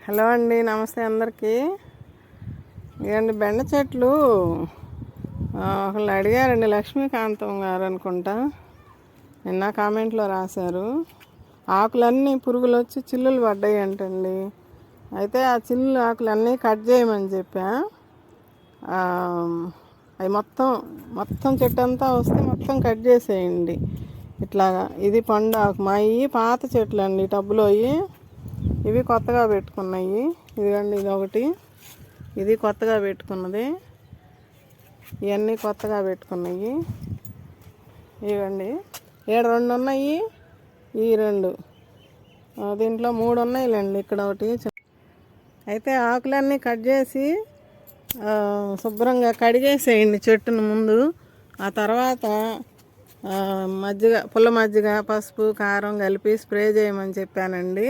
Hello అండి, నమస్తే అందరికీ. ఇదండి బెండ చెట్లు. ఒకళ్ళు అడిగారండి, లక్ష్మీకాంతం గారు అనుకుంటా, నిన్న కామెంట్లో రాశారు. ఆకులన్నీ పురుగులు వచ్చి చిల్లులు పడ్డాయి అంటండి. అయితే ఆ చిల్లు ఆకులన్నీ కట్ చేయమని చెప్పా. అవి మొత్తం చెట్టు అంతా వస్తే మొత్తం కట్ చేసేయండి ఇట్లాగా. ఇది పండు ఆకు. మా ఇవి పాత చెట్లు అండి, టబ్బులో ఇవి కొత్తగా పెట్టుకున్నాయి. ఇదిగండి, ఇది ఒకటి, ఇది కొత్తగా పెట్టుకున్నది. ఇవన్నీ కొత్తగా పెట్టుకున్నాయి. ఇవ్వండి, ఏడు రెండు ఉన్నాయి, ఈ రెండు, దీంట్లో మూడు ఉన్నాయిలేండి, ఇక్కడ ఒకటి. అయితే ఆకులన్నీ కట్ చేసి శుభ్రంగా కడిగేసేయండి చెట్టును ముందు. ఆ తర్వాత పుల్ల మజ్జిగ, పసుపు, కారం కలిపి స్ప్రే చేయమని చెప్పానండి.